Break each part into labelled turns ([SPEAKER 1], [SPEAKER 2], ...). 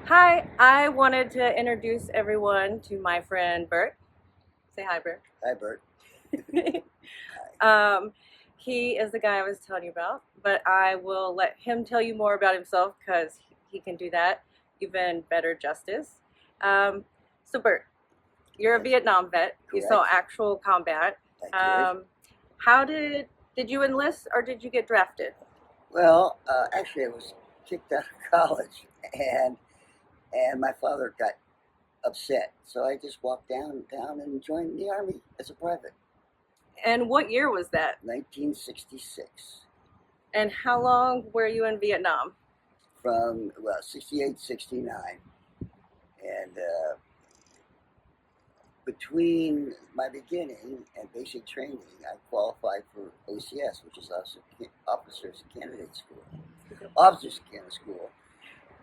[SPEAKER 1] Hi, I wanted to introduce everyone to my friend Bert. Say hi, Bert.
[SPEAKER 2] Hi, Bert.
[SPEAKER 1] um, he is the guy I was telling you about, but I will let him tell you more about himself because he can do that even better justice. Um, so, Bert, you're a
[SPEAKER 2] Yes,
[SPEAKER 1] Vietnam vet. You saw
[SPEAKER 2] correct.
[SPEAKER 1] actual combat.
[SPEAKER 2] I did.
[SPEAKER 1] Um, how did you enlist or did you get drafted?
[SPEAKER 2] Well, actually, I was kicked out of college, and my father got upset, so I just walked down and joined the army as a private.
[SPEAKER 1] And what year was that?
[SPEAKER 2] 1966,
[SPEAKER 1] And how long were you in Vietnam?
[SPEAKER 2] from 68, 69, and between my beginning and basic training, I qualified for OCS, which is Officers Candidate School, Officers Candidate School.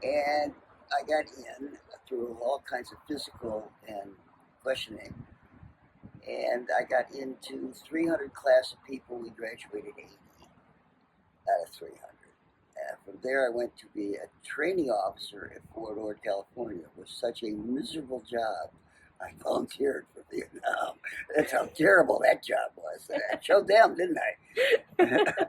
[SPEAKER 2] And I got in through all kinds of physical and questioning. And I got into 300 class of people. We graduated 80 out of 300. From there, I went to be a training officer at Fort Ord, California. It was such a miserable job. I volunteered for Vietnam. That's how terrible that job was. I showed them, didn't I?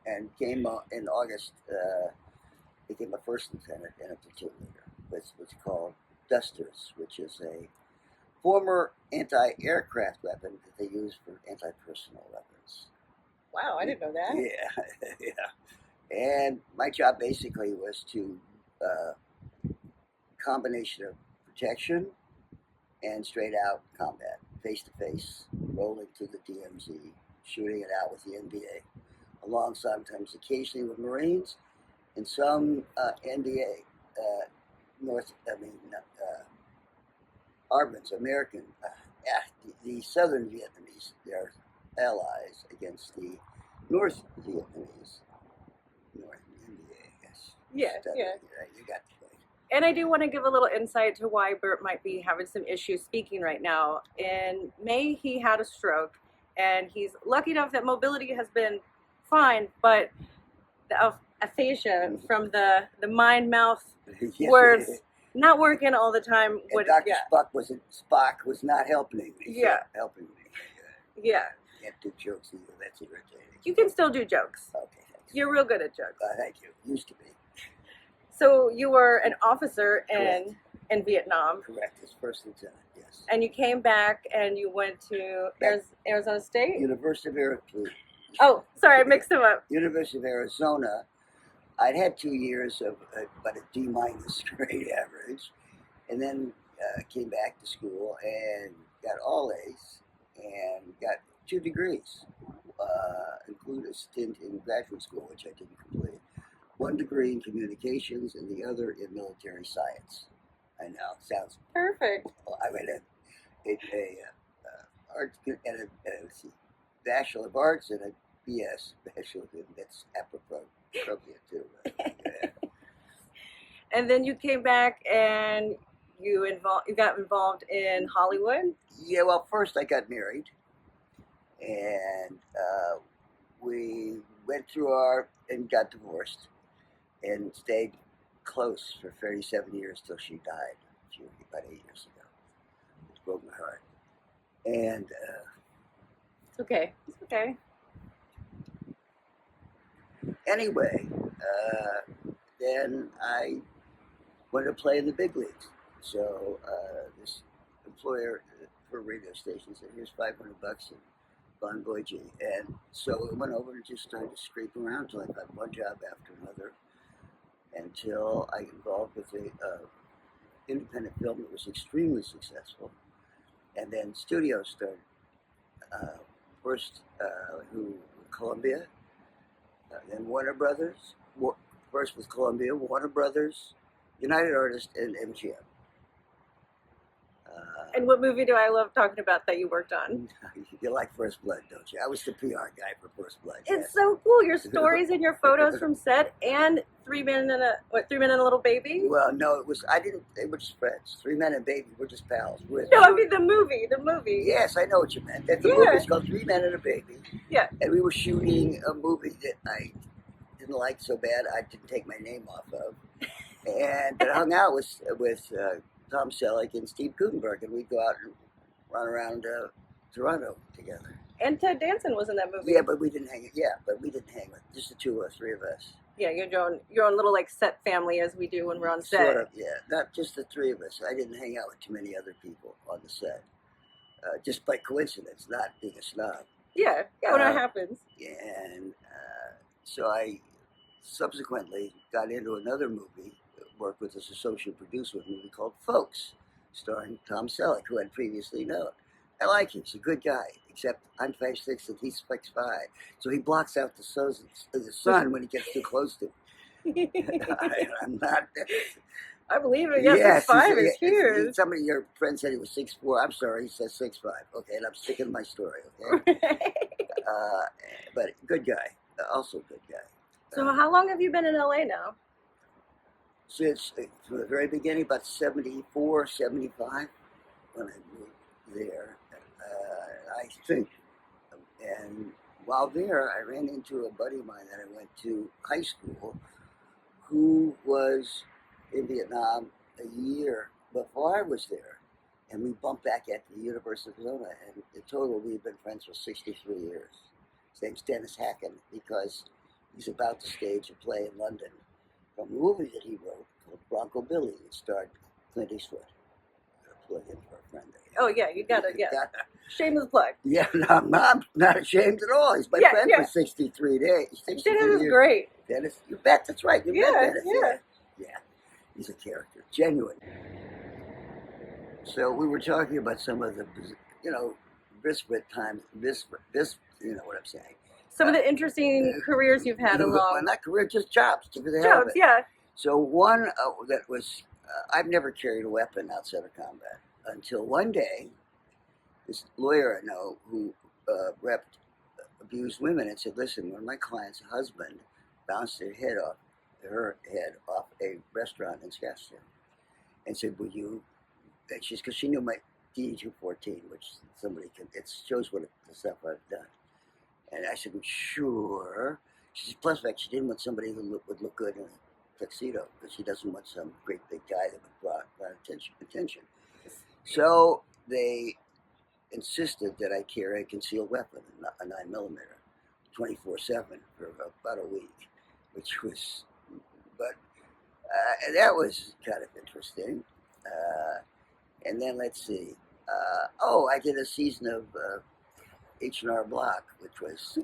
[SPEAKER 2] And came in August. Became a first lieutenant and a platoon leader. That's what's called dusters, which is a former anti-aircraft weapon that they use for anti-personnel weapons.
[SPEAKER 1] Wow, I didn't know that.
[SPEAKER 2] Yeah, yeah. And my job basically was to combination of protection and straight out combat, face to face, rolling to the DMZ, shooting it out with the NBA, along sometimes occasionally with Marines and some NDA, Armans, American, the Southern Vietnamese, their allies against the North Vietnamese, North NDA, I guess.
[SPEAKER 1] Yeah, yeah.
[SPEAKER 2] You got the point.
[SPEAKER 1] And I do want to give a little insight to why Bert might be having some issues speaking right now. In May, he had a stroke, and he's lucky enough that mobility has been fine, but the aphasia from the mind mouth
[SPEAKER 2] Yes,
[SPEAKER 1] words not working all the time
[SPEAKER 2] and
[SPEAKER 1] would
[SPEAKER 2] Dr.
[SPEAKER 1] yeah
[SPEAKER 2] Spock was not helping me.
[SPEAKER 1] yeah
[SPEAKER 2] Helping me.
[SPEAKER 1] yeah.
[SPEAKER 2] Can't do jokes either. That's irritating.
[SPEAKER 1] You can still do jokes.
[SPEAKER 2] Okay, thanks.
[SPEAKER 1] You're real good at jokes.
[SPEAKER 2] Thank you. Used to be.
[SPEAKER 1] So you were an officer
[SPEAKER 2] Correct.
[SPEAKER 1] in Vietnam,
[SPEAKER 2] Correct. As first lieutenant, yes.
[SPEAKER 1] and you came back and you went to Arizona State.
[SPEAKER 2] University of Arizona.
[SPEAKER 1] Oh, sorry, I mixed them up.
[SPEAKER 2] University of Arizona. I'd had 2 years of about a D minus grade average, and then came back to school and got all A's and got 2 degrees, including a stint in graduate school, which I didn't complete. 1 degree in communications and the other in military science. I know, sounds
[SPEAKER 1] Perfect.
[SPEAKER 2] well, I went a art and let's see, Bachelor of Arts and a BS Bachelor. That's appropriate too. Yeah.
[SPEAKER 1] And then you came back and you got involved in Hollywood.
[SPEAKER 2] Yeah, well, first I got married, and we went through and got divorced, and stayed close for 37 years till she died about 8 years ago. It broke my heart. And
[SPEAKER 1] It's okay. It's okay.
[SPEAKER 2] anyway, then I wanted to play in the big leagues. So this employer for a radio station said, "Here's $500 and Bon Voyage." And so I went over and just started to scrape around until I got one job after another, until I got involved with a independent film that was extremely successful. And then studios started. First, Columbia, then Warner Brothers. First with Columbia, Warner Brothers, United Artists, and MGM.
[SPEAKER 1] And what movie do I love talking about that you worked on?
[SPEAKER 2] You like First Blood, don't you? I was the PR guy for First Blood.
[SPEAKER 1] It's so cool. Your stories and your photos from set, and Three Men and a Little Baby.
[SPEAKER 2] Well, no, it was. I didn't. They were just friends. 3 Men and Baby. We're just pals.
[SPEAKER 1] No, I mean the movie. The movie.
[SPEAKER 2] Yes, I know what you meant. That the
[SPEAKER 1] Yeah.
[SPEAKER 2] movie's called 3 Men and a Baby.
[SPEAKER 1] Yeah.
[SPEAKER 2] And we were shooting a movie that I didn't like so bad I didn't take my name off of. And but I hung out with Tom Selleck and Steve Gutenberg, and we'd go out and run around Toronto together.
[SPEAKER 1] And Ted Danson was in that movie.
[SPEAKER 2] Yeah, but we didn't hang. Yeah, but we didn't hang with just the two of us, three of us.
[SPEAKER 1] Yeah, your own little like set family as we do when we're on set.
[SPEAKER 2] Sort of, yeah. Not just the three of us. I didn't hang out with too many other people on the set. Just by coincidence, not being a snob.
[SPEAKER 1] Yeah, when it happens.
[SPEAKER 2] And so I subsequently got into another movie, worked with as associate producer of a movie called Folks, starring Tom Selleck, who I'd previously known. I like him. He's a good guy, except I'm 5'6" and he's 6'5", so he blocks out the sun when he gets too close to me. I'm not.
[SPEAKER 1] I believe it. Yes, 6'5" is huge.
[SPEAKER 2] Somebody, your friend said he was 6'4". I'm sorry, he says 6'5". Okay, and I'm sticking to my story. Okay, but good guy, also good guy.
[SPEAKER 1] So how long have you been in LA now?
[SPEAKER 2] Since from the very beginning, about 74, 75, when I moved there, I think. And while there, I ran into a buddy of mine that I went to high school, who was in Vietnam a year before I was there. And we bumped back at the University of Arizona, and in total, we've been friends for 63 years. His name's Dennis Hacken, because he's about to stage a play in London from a movie that he wrote called Bronco Billy. It starred Clint Eastwood. I'm gonna plug in for a friend there.
[SPEAKER 1] Oh yeah, you got it. Yeah, shameless plug.
[SPEAKER 2] Yeah, no, I'm not ashamed at all. He's my friend for 63 days. 63
[SPEAKER 1] Dennis is
[SPEAKER 2] years.
[SPEAKER 1] great.
[SPEAKER 2] Dennis, you bet. That's right. You bet, Dennis. Yeah, he's a character, genuine. So we were talking about some of the, disparate times. You know what I'm saying.
[SPEAKER 1] Some of the interesting careers you've had along.
[SPEAKER 2] Well, not career, just jobs.
[SPEAKER 1] Jobs, yeah.
[SPEAKER 2] So one that was, I've never carried a weapon outside of combat until one day, this lawyer I know who repped abused women and said, listen, when my client's husband bounced her head off a restaurant in Scottsdale and said, will you, and she's, because she knew my DD-214, which somebody can, it shows what the stuff I've done. And I said, well, sure. She said, plus fact, she didn't want somebody who would look good in a tuxedo, because she doesn't want some great big guy that would draw attention. So they insisted that I carry a concealed weapon, a 9mm, 24/7 for about a week, which was, but that was kind of interesting. And then let's see. I did a season of H&R Block, which was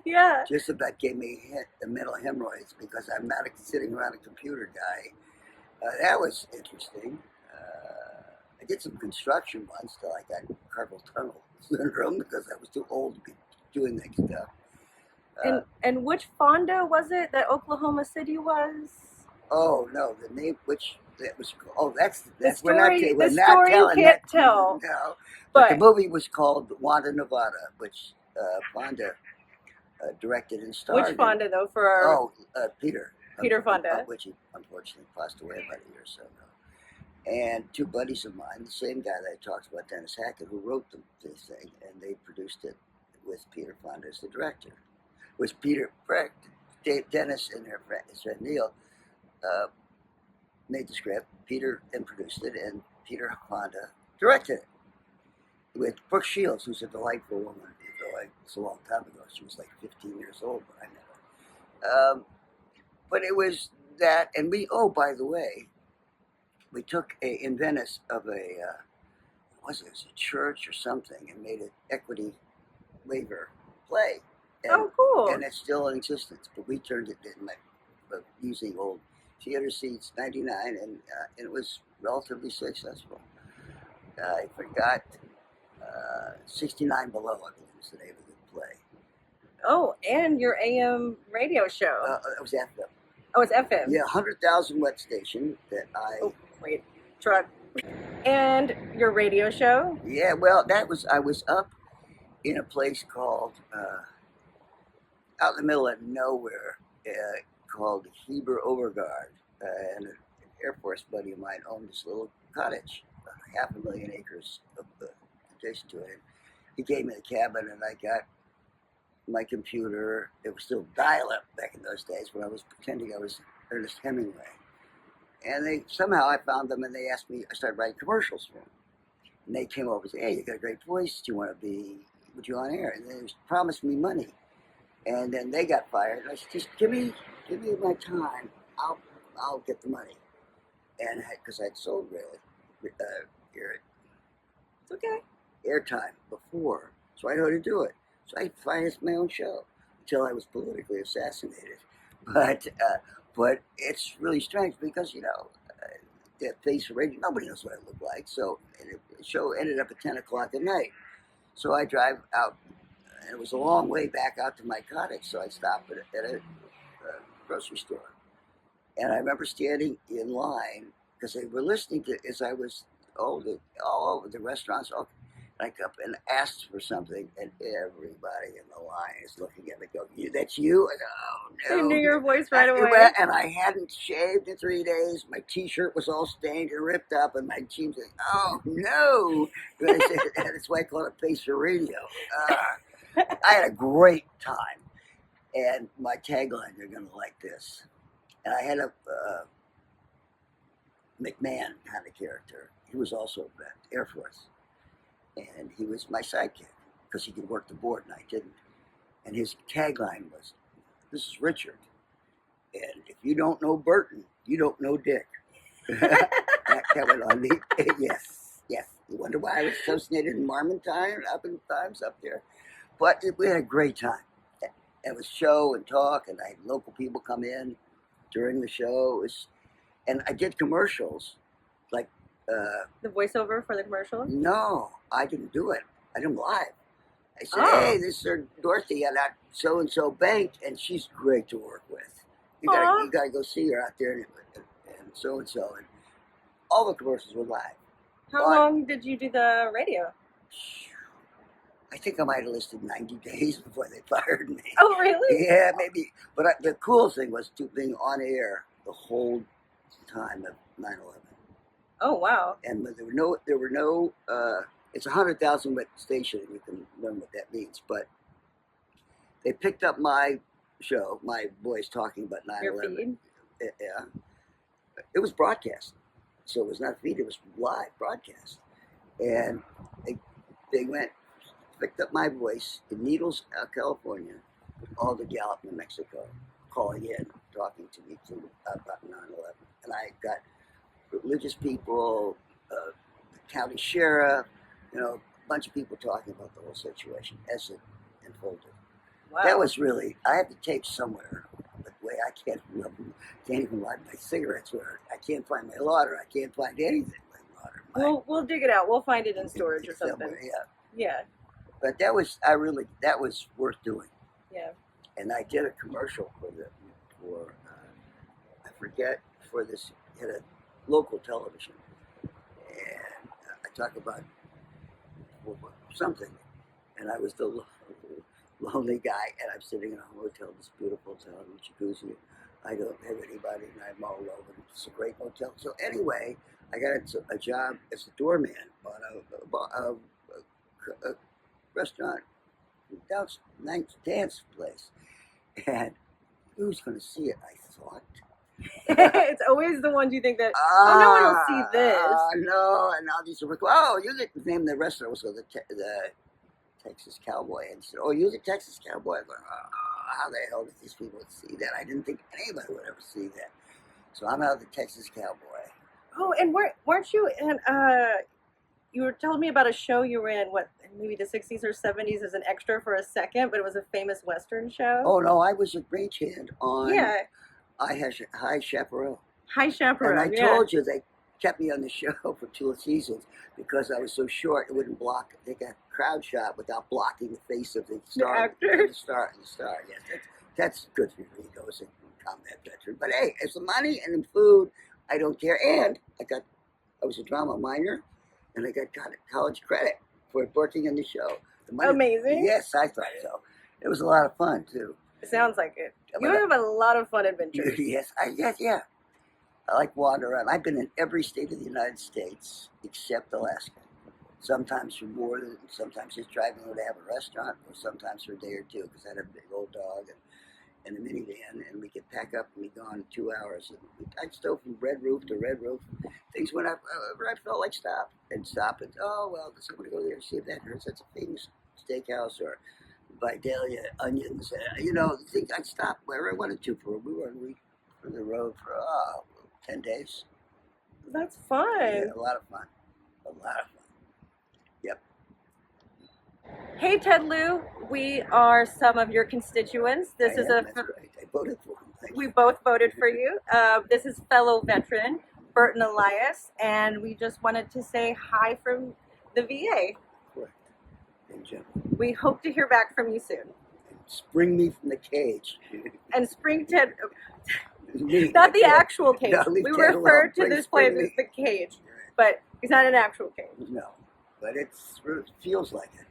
[SPEAKER 2] just about gave me the mental hemorrhoids because I'm not a sitting around a computer guy. That was interesting. I did some construction once till I got carpal tunnel syndrome because I was too old to be doing that stuff.
[SPEAKER 1] And which Fonda was it that Oklahoma City was?
[SPEAKER 2] Oh no, the name which that was. Oh, that's
[SPEAKER 1] the story.
[SPEAKER 2] We're
[SPEAKER 1] the
[SPEAKER 2] not
[SPEAKER 1] story
[SPEAKER 2] telling
[SPEAKER 1] you can't
[SPEAKER 2] that.
[SPEAKER 1] tell.
[SPEAKER 2] No, but the movie was called Wanda Nevada, which Fonda directed and starred.
[SPEAKER 1] Which Fonda though? For our
[SPEAKER 2] Peter
[SPEAKER 1] Fonda,
[SPEAKER 2] which he unfortunately passed away about a year or so ago. And two buddies of mine, the same guy that I talked about, Dennis Hackett, who wrote this thing, and they produced it with Peter Fonda as the director. It was Dennis and his friend Neil made the script. Peter then produced it, and Peter Fonda directed it with Brooke Shields, who's a delightful woman. It's a long time ago. She was like 15 years old when I met her. But it was that, and by the way, we took in Venice of a church or something and made an equity waiver play. And,
[SPEAKER 1] cool.
[SPEAKER 2] And it's still in existence, but we turned it in using old theater seats, 99, and it was relatively successful. I forgot 69 Below, I believe was the name of the play.
[SPEAKER 1] Oh, and your AM radio show.
[SPEAKER 2] It was FM.
[SPEAKER 1] Oh, it's FM.
[SPEAKER 2] Yeah, 100,000 Wet Station that I...
[SPEAKER 1] Oh, wait, truck. And your radio show?
[SPEAKER 2] Yeah, well, I was up in a place called, out in the middle of nowhere, called Heber Overgaard. And an Air Force buddy of mine owned this little cottage, 500,000 acres adjacent to it. He gave me the cabin, and I got my computer. It was still dial-up back in those days when I was pretending I was Ernest Hemingway. And they somehow I found them, and they asked me. I started writing commercials for them, and they came over and said, "Hey, you got a great voice. Do you want to be? Would you on air?" And they promised me money, and then they got fired. And I said, "Just give me my time. I'll get the money." And because I'd sold really
[SPEAKER 1] It's okay.
[SPEAKER 2] airtime before, so I know how to do it. So I financed my own show until I was politically assassinated. But it's really strange because that face of radio, nobody knows what I look like. So the show ended up at 10 o'clock at night. So I drive out, and it was a long way back out to my cottage. So I stopped at a grocery store, and I remember standing in line because they were listening to as I was all over the restaurants. I come up and asked for something, and everybody in the line is looking at me, going, "That's you?" I go, "Oh
[SPEAKER 1] They
[SPEAKER 2] no!"
[SPEAKER 1] knew your voice right away.
[SPEAKER 2] And I hadn't shaved in 3 days. My T-shirt was all stained and ripped up, and my jeans. Like, "Oh no!" And that's why I call it face for radio. I had a great time, and my tagline, "You're gonna like this." And I had a McMahon kind of character. He was also a vet, Air Force. And he was my sidekick because he could work the board and I didn't. And his tagline was, "This is Richard. And if you don't know Burton, you don't know Dick." that went on me. Yes. You wonder why I was associated in Marmontine, up in times up there. But we had a great time. It was show and talk, and I had local people come in during the show. And I did commercials like.
[SPEAKER 1] The voiceover for the commercial?
[SPEAKER 2] No, I didn't do it. I did them live. I said,
[SPEAKER 1] Oh.
[SPEAKER 2] "Hey, this is Dorothy at that so and so bank, and she's great to work with. You
[SPEAKER 1] Aw.
[SPEAKER 2] gotta go see her out there and so and so." And all the commercials were live.
[SPEAKER 1] How
[SPEAKER 2] But
[SPEAKER 1] long did you do the radio?
[SPEAKER 2] I think I might have listed 90 days before they fired me.
[SPEAKER 1] Oh, really?
[SPEAKER 2] Yeah, maybe. But the cool thing was being on air the whole time of 9/11.
[SPEAKER 1] Oh, wow.
[SPEAKER 2] And there were no. It's 100,000 watt station, and you can learn what that means. But they picked up my show, my voice talking about
[SPEAKER 1] Your
[SPEAKER 2] 9/11.
[SPEAKER 1] feed?
[SPEAKER 2] Yeah, it was broadcast, so it was not feed; it was live broadcast. And they picked up my voice in Needles, California, all the Gallup, New Mexico, calling in, talking to me about 9/11, and I got religious people, the county sheriff, a bunch of people talking about the whole situation as it unfolded.
[SPEAKER 1] Wow.
[SPEAKER 2] That was really, I have the tape somewhere, but the way I can't even light my cigarettes with it. I can't find my lauder. I can't find anything like lauder.
[SPEAKER 1] We'll dig it out. We'll find it in storage or something.
[SPEAKER 2] Somewhere, yeah.
[SPEAKER 1] Yeah.
[SPEAKER 2] But that was worth doing.
[SPEAKER 1] Yeah.
[SPEAKER 2] And I did a commercial for I forget, for this, had a local television, and I talk about something, and I was the lonely guy, and I'm sitting in a hotel, this beautiful hotel with jacuzzi. I don't have anybody, and I'm all alone. It's a great hotel. So anyway, I got a job as a doorman on a restaurant, dance place, and who's going to see it? I thought.
[SPEAKER 1] It's always the ones you think that, oh, no one will see this.
[SPEAKER 2] No, and now these are, "Oh, you get the name of the restaurant was the Texas Cowboy." And said, "Oh, you're the Texas Cowboy." I'm going, how the hell did these people see that? I didn't think anybody would ever see that. So I'm now the Texas Cowboy.
[SPEAKER 1] Oh, and weren't you in, you were telling me about a show you were in, maybe the 60s or 70s as an extra for a second, but it was a famous Western show?
[SPEAKER 2] Oh, no, I was a stagehand on
[SPEAKER 1] Yeah.
[SPEAKER 2] High Chaparral.
[SPEAKER 1] High Chaparral,
[SPEAKER 2] And I told you they kept me on the show for 2 seasons because I was so short it wouldn't block. They got crowd shot without blocking the face of the star.
[SPEAKER 1] actor?
[SPEAKER 2] The star. Yes, that's good for your ego as a combat veteran. But hey, it's the money and the food. I don't care. And I was a drama minor, and I got college credit for working in the show. The money,
[SPEAKER 1] Amazing.
[SPEAKER 2] Yes, I thought so. It was a lot of fun too.
[SPEAKER 1] It sounds like it. You have a lot of fun adventures.
[SPEAKER 2] Yes, yeah. I like wandering around. I've been in every state of the United States except Alaska. Sometimes for more than, sometimes just driving over to have a restaurant, or sometimes for a day or two because I had a big old dog. in a minivan, and we could pack up and be gone in 2 hours. And I stove from red roof to red roof. Things went up. I felt like stop. Oh well, I'm going to go there and see if that hurts. That's a famous steakhouse, or Vidalia onions. Things I'd stop wherever I wanted to for. We were on the road for 10 days.
[SPEAKER 1] That's fun.
[SPEAKER 2] Yeah, a lot of fun. Yep.
[SPEAKER 1] Hey, Ted Lou, we are some of your constituents.
[SPEAKER 2] That's right. I voted for him.
[SPEAKER 1] We both voted for you. This is fellow veteran Burton Elias, and we just wanted to say hi from the VA.
[SPEAKER 2] Correct. In general.
[SPEAKER 1] We hope to hear back from you soon.
[SPEAKER 2] And spring me from the cage.
[SPEAKER 1] And spring Ted, not the actual cage. We refer to this place as the cage, but he's not an actual cage.
[SPEAKER 2] No, but it feels like it.